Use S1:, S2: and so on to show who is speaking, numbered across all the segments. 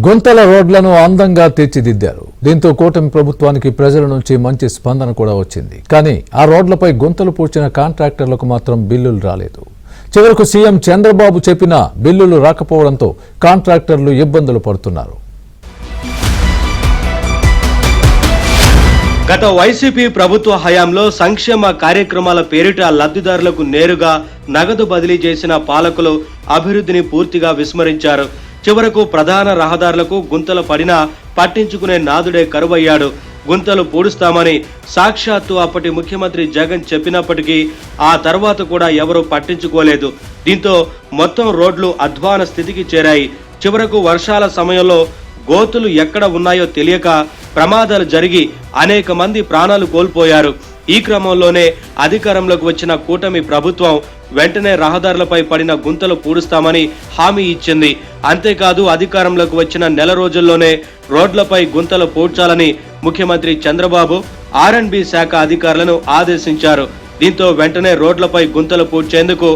S1: గుంతల రోడ్లను అందంగా తీర్చిదిద్దారు. దీంతో కూటమి ప్రభుత్వానికి ప్రజల నుంచి మంచి స్పందన కూడా వచ్చింది. కానీ ఆ రోడ్లపై గుంతలు పూడ్చిన కాంట్రాక్టర్లకు మాత్రం బిల్లులు రాలేదు. చివరకు సీఎం చంద్రబాబు చెప్పిన బిల్లులు రాకపోవడంతో కాంట్రాక్టర్లు ఇబ్బందులు పడుతున్నారు.
S2: గత వైసీపీ ప్రభుత్వ హయాంలో సంక్షేమ కార్యక్రమాల పేరిట లబ్ధిదారులకు నేరుగా నగదు బదిలీ చేసిన పాలకులు అభివృద్ధిని పూర్తిగా విస్మరించారు. చివరకు ప్రధాన రహదారులకు గుంతలు పడినా పట్టించుకునే నాదుడే కరువయ్యాడు. గుంతలు పూడుస్తామని సాక్షాత్తు అప్పటి ముఖ్యమంత్రి జగన్ చెప్పినప్పటికీ ఆ తర్వాత కూడా ఎవరూ పట్టించుకోలేదు. దీంతో మొత్తం రోడ్లు అధ్వాన స్థితికి చేరాయి. చివరకు వర్షాల సమయంలో గోతులు ఎక్కడ ఉన్నాయో తెలియక ప్రమాదాలు జరిగి అనేక మంది ప్రాణాలు కోల్పోయారు. ఈ క్రమంలోనే అధికారంలోకి వచ్చిన కూటమి ప్రభుత్వం వెంటనే రహదారులపై పడిన గుంతలు పూడుస్తామని హామీ ఇచ్చింది. అంతేకాదు అధికారంలోకి వచ్చిన నెల రోజుల్లోనే రోడ్లపై గుంతలు పూడ్చాలని ముఖ్యమంత్రి చంద్రబాబు R&B శాఖ అధికారులను ఆదేశించారు. దీంతో వెంటనే రోడ్లపై గుంతలు పూడ్చేందుకు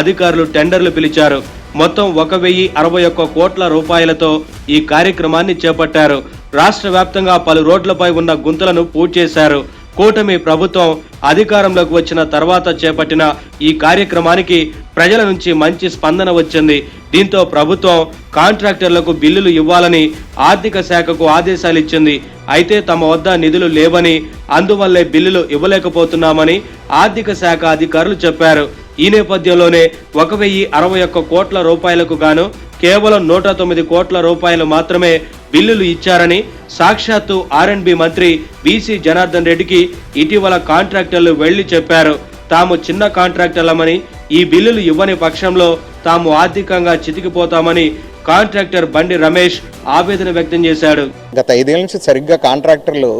S2: అధికారులు టెండర్లు పిలిచారు. మొత్తం 1061 కోట్ల రూపాయలతో ఈ కార్యక్రమాన్ని చేపట్టారు. రాష్ట్ర వ్యాప్తంగా పలు రోడ్లపై ఉన్న గుంతలను పూడ్చేశారు. కూటమి ప్రభుత్వం అధికారంలోకి వచ్చిన తర్వాత చేపట్టిన ఈ కార్యక్రమానికి ప్రజల నుంచి మంచి స్పందన వచ్చింది. దీంతో ప్రభుత్వం కాంట్రాక్టర్లకు బిల్లులు ఇవ్వాలని ఆర్థిక శాఖకు ఆదేశాలు ఇచ్చింది. అయితే తమ వద్ద నిధులు లేవని, అందువల్లే బిల్లులు ఇవ్వలేకపోతున్నామని ఆర్థిక శాఖ అధికారులు చెప్పారు. ఈ నేపథ్యంలోనే 1061 కోట్ల రూపాయలకు గాను కేవలం 109 కోట్ల రూపాయలు మాత్రమే బిల్లులు ఇచ్చారని సాక్షాత్తు R&B మంత్రి బీసీ జనార్దన్ రెడ్డికి ఇటీవల కాంట్రాక్టర్లు వెళ్లి చెప్పారు. తాము చిన్న కాంట్రాక్టర్లమని, ఈ బిల్లులు ఇవ్వని పక్షంలో తాము ఆర్థికంగా చితికిపోతామని కాంట్రాక్టర్ బండి రమేష్ ఆవేదన వ్యక్తం చేశాడు.
S3: గత 5 ఏళ్ల నుంచి సరిగ్గా కాంట్రాక్టర్లు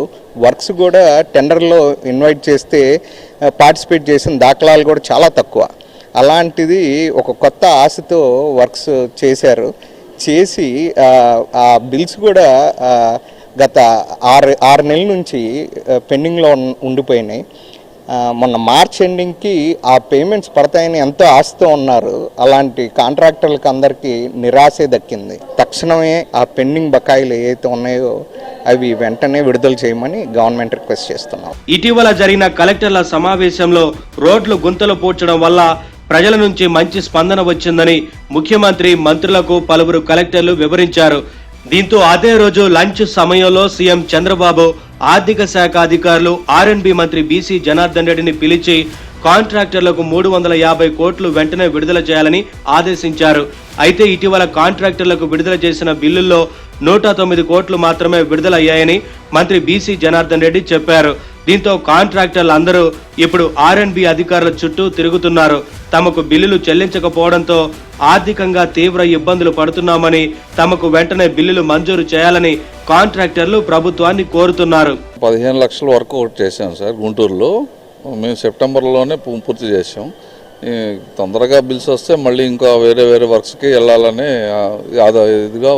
S3: వర్క్స్ కూడా టెండర్లో ఇన్వైట్ చేస్తే పార్టిసిపేట్ చేసిన దాఖలాలు కూడా చాలా తక్కువ. అలాంటిది ఒక కొత్త ఆశతో వర్క్స్ చేశారు. చేసి ఆ బిల్స్ కూడా గత 6 నెలల నుంచి పెండింగ్లో ఉండిపోయినాయి. మొన్న మార్చ్ ఎండింగ్కి ఆ పేమెంట్స్ పడతాయని ఎంతో ఆశతో ఉన్నారు. అలాంటి కాంట్రాక్టర్లకు అందరికీ నిరాశే దక్కింది. తక్షణమే ఆ పెండింగ్ బకాయిలు ఏవైతే ఉన్నాయో అవి వెంటనే విడుదల చేయమని గవర్నమెంట్ రిక్వెస్ట్ చేస్తున్నాం.
S2: ఇటీవల జరిగిన కలెక్టర్ల సమావేశంలో రోడ్లు గుంతలు పూడ్చడం వల్ల ప్రజల నుంచి మంచి స్పందన వచ్చిందని ముఖ్యమంత్రి, మంత్రులకు పలువురు కలెక్టర్లు వివరించారు. దీంతో అదే రోజు లంచ్ సమయంలో సీఎం చంద్రబాబు ఆర్థిక శాఖ అధికారులు R&B మంత్రి బీసీ జనార్దన్ రెడ్డిని పిలిచి కాంట్రాక్టర్లకు 350 కోట్లు వెంటనే విడుదల చేయాలని ఆదేశించారు. అయితే ఇటీవల కాంట్రాక్టర్లకు విడుదల చేసిన బిల్లుల్లో 109 కోట్లు మాత్రమే విడుదలయ్యాయని మంత్రి బీసీ జనార్దన్ రెడ్డి చెప్పారు. దీంతో కాంట్రాక్టర్లు అందరూ ఇప్పుడు R&B అధికారుల చుట్టూ తిరుగుతున్నారు. తమకు బిల్లులు చెల్లించకపోవడంతో ఆర్థికంగా తీవ్ర ఇబ్బందులు పడుతున్నామని, తమకు వెంటనే బిల్లులు మంజూరు చేయాలని కాంట్రాక్టర్లు ప్రభుత్వాన్ని కోరుతున్నారు.
S4: 15 లక్షల వరకు ఒకటి చేశాం సార్ గుంటూరులో. మేము సెప్టెంబర్లోనే పూర్తి చేసాం. తొందరగా బిల్స్ వస్తే మళ్ళీ ఇంకా వేరే వర్క్స్కి వెళ్ళాలని ఇదిగా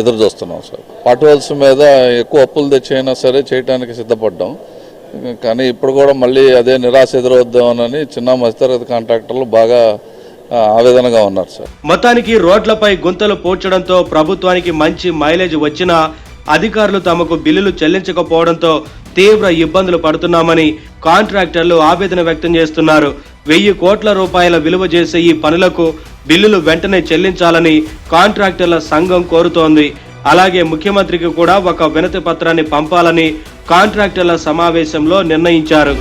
S4: ఎదురు చూస్తున్నాం సార్. పార్ట్వెల్స్ మీద ఎక్కువ అప్పులు తెచ్చైనా సరే చేయడానికి సిద్ధపడ్డాం. కానీ ఇప్పుడు కూడా మళ్ళీ అదే నిరాశ ఎదురవుద్దామని చిన్న మధ్యతరగతి కాంట్రాక్టర్లు బాగా ఆవేదనగా ఉన్నారు సార్.
S2: మొత్తానికి రోడ్లపై గుంతలు పూడ్చడంతో ప్రభుత్వానికి మంచి మైలేజ్ వచ్చినా అధికారులు తమకు బిల్లులు చెల్లించకపోవడంతో తీవ్ర ఇబ్బందులు పడుతున్నామని కాంట్రాక్టర్లు ఆవేదన వ్యక్తం చేస్తున్నారు. 1000 కోట్ల రూపాయల విలువ చేసే ఈ పనులకు బిల్లులు వెంటనే చెల్లించాలని కాంట్రాక్టర్ల సంఘం కోరుతోంది. అలాగే ముఖ్యమంత్రికి కూడా ఒక వినతి పత్రాన్ని పంపాలని కాంట్రాక్టర్ల సమావేశంలో నిర్ణయించారు.